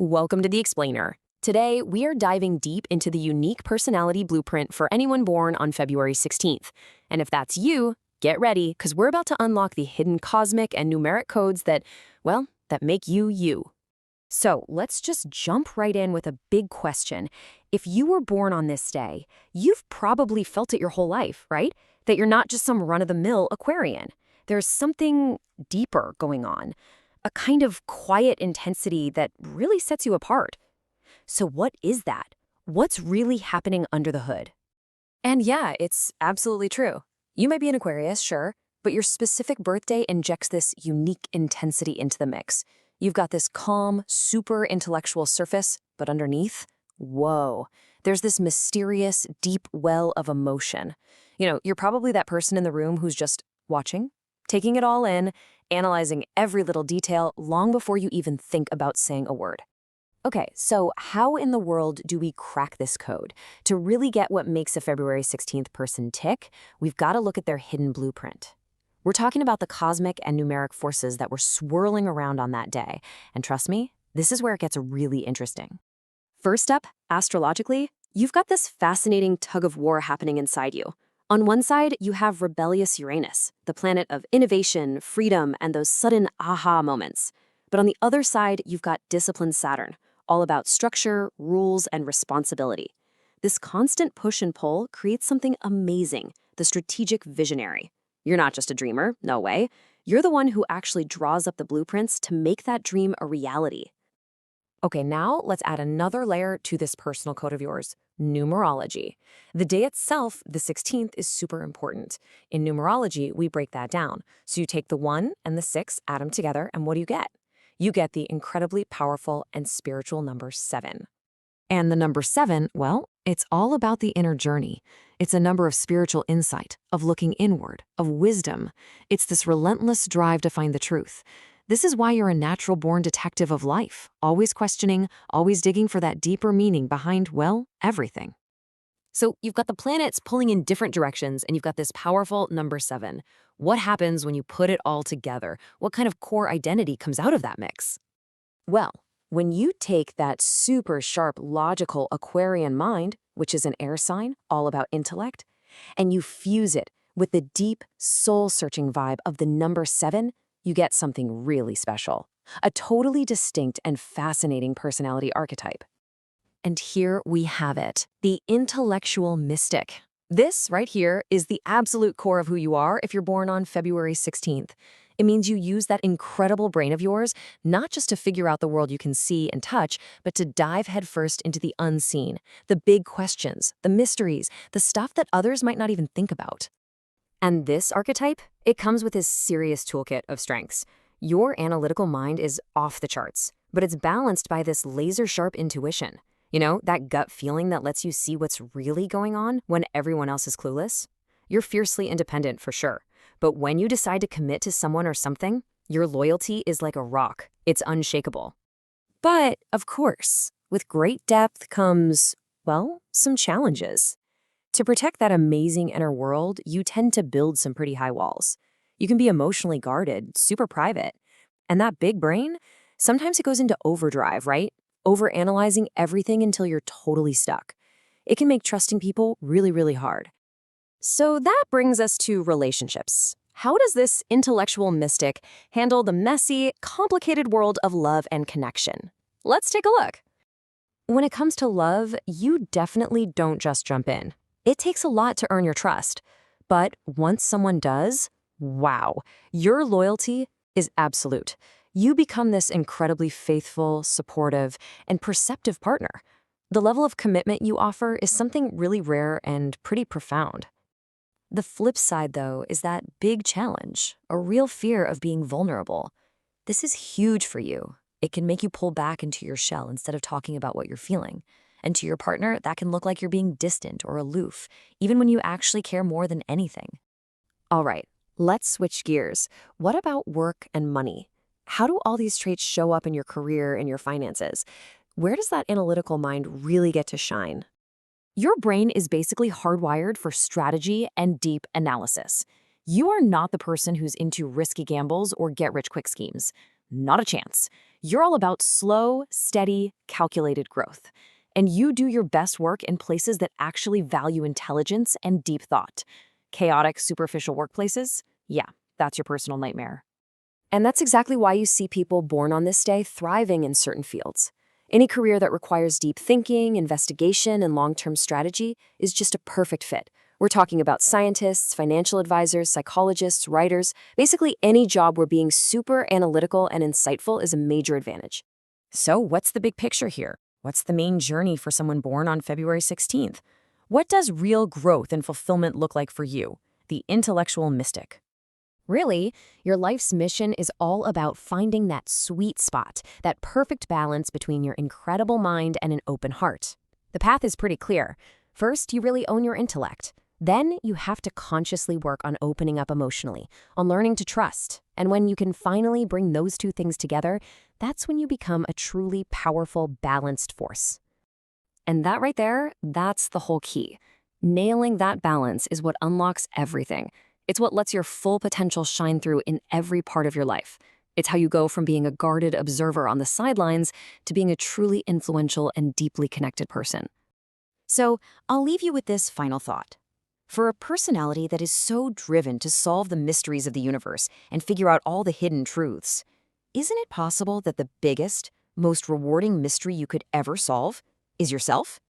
Welcome to The Explainer. Today, we are diving deep into the unique personality blueprint for anyone born on February 16th. And if that's you, get ready, because we're about to unlock the hidden cosmic and numeric codes that make you you. So let's just jump right in with a big question. If you were born on this day, you've probably felt it your whole life, right? That you're not just some run-of-the-mill Aquarian. There's something deeper going on. A kind of quiet intensity that really sets you apart. So what is that? What's really happening under the hood? And yeah, it's absolutely true. You might be an Aquarius, sure, but your specific birthday injects this unique intensity into the mix. You've got this calm, super intellectual surface, but underneath, whoa, there's this mysterious, deep well of emotion. You're probably that person in the room who's just watching, taking it all in, analyzing every little detail long before you even think about saying a word. Okay, so how in the world do we crack this code? To really get what makes a February 16th person tick, we've got to look at their hidden blueprint. We're talking about the cosmic and numeric forces that were swirling around on that day. And trust me, this is where it gets really interesting. First up, astrologically, you've got this fascinating tug-of-war happening inside you. On one side, you have rebellious Uranus, the planet of innovation, freedom, and those sudden aha moments. But on the other side, you've got disciplined Saturn, all about structure, rules, and responsibility. This constant push and pull creates something amazing, the strategic visionary. You're not just a dreamer, no way. You're the one who actually draws up the blueprints to make that dream a reality. Okay, now let's add another layer to this personal code of yours, numerology. The day itself, the 16th, is super important. In numerology, we break that down. So you take the 1 and the 6, add them together, and what do you get? You get the incredibly powerful and spiritual number 7. And the number 7, well, it's all about the inner journey. It's a number of spiritual insight, of looking inward, of wisdom. It's this relentless drive to find the truth. This is why you're a natural-born detective of life, always questioning, always digging for that deeper meaning behind, well, everything. So you've got the planets pulling in different directions, and you've got this powerful number 7. What happens when you put it all together? What kind of core identity comes out of that mix? Well, when you take that super sharp, logical Aquarian mind, which is an air sign, all about intellect, and you fuse it with the deep, soul-searching vibe of the number 7, you get something really special. A totally distinct and fascinating personality archetype. And here we have it, the intellectual mystic. This right here is the absolute core of who you are if you're born on February 16th. It means you use that incredible brain of yours, not just to figure out the world you can see and touch, but to dive headfirst into the unseen, the big questions, the mysteries, the stuff that others might not even think about. And this archetype, it comes with this serious toolkit of strengths. Your analytical mind is off the charts, but it's balanced by this laser-sharp intuition. That gut feeling that lets you see what's really going on when everyone else is clueless. You're fiercely independent for sure, but when you decide to commit to someone or something, your loyalty is like a rock. It's unshakable. But, of course, with great depth comes, well, some challenges. To protect that amazing inner world, you tend to build some pretty high walls. You can be emotionally guarded, super private. And that big brain, sometimes it goes into overdrive, right? Overanalyzing everything until you're totally stuck. It can make trusting people really, really hard. So that brings us to relationships. How does this intellectual mystic handle the messy, complicated world of love and connection? Let's take a look. When it comes to love, you definitely don't just jump in. It takes a lot to earn your trust. But once someone does, wow, your loyalty is absolute. You become this incredibly faithful, supportive, and perceptive partner. The level of commitment you offer is something really rare and pretty profound. The flip side, though, is that big challenge, a real fear of being vulnerable. This is huge for you. It can make you pull back into your shell instead of talking about what you're feeling. And to your partner, that can look like you're being distant or aloof, even when you actually care more than anything. All right, let's switch gears. What about work and money? How do all these traits show up in your career and your finances? Where does that analytical mind really get to shine? Your brain is basically hardwired for strategy and deep analysis. You are not the person who's into risky gambles or get-rich-quick schemes. Not a chance. You're all about slow, steady, calculated growth. And you do your best work in places that actually value intelligence and deep thought. Chaotic, superficial workplaces? Yeah, that's your personal nightmare. And that's exactly why you see people born on this day thriving in certain fields. Any career that requires deep thinking, investigation, and long-term strategy is just a perfect fit. We're talking about scientists, financial advisors, psychologists, writers, basically any job where being super analytical and insightful is a major advantage. So what's the big picture here? What's the main journey for someone born on February 16th? What does real growth and fulfillment look like for you, the intellectual mystic? Really, your life's mission is all about finding that sweet spot, that perfect balance between your incredible mind and an open heart. The path is pretty clear. First, you really own your intellect. Then, you have to consciously work on opening up emotionally, on learning to trust. And when you can finally bring those two things together, that's when you become a truly powerful, balanced force. And that right there, that's the whole key. Nailing that balance is what unlocks everything. It's what lets your full potential shine through in every part of your life. It's how you go from being a guarded observer on the sidelines to being a truly influential and deeply connected person. So, I'll leave you with this final thought. For a personality that is so driven to solve the mysteries of the universe and figure out all the hidden truths, isn't it possible that the biggest, most rewarding mystery you could ever solve is yourself?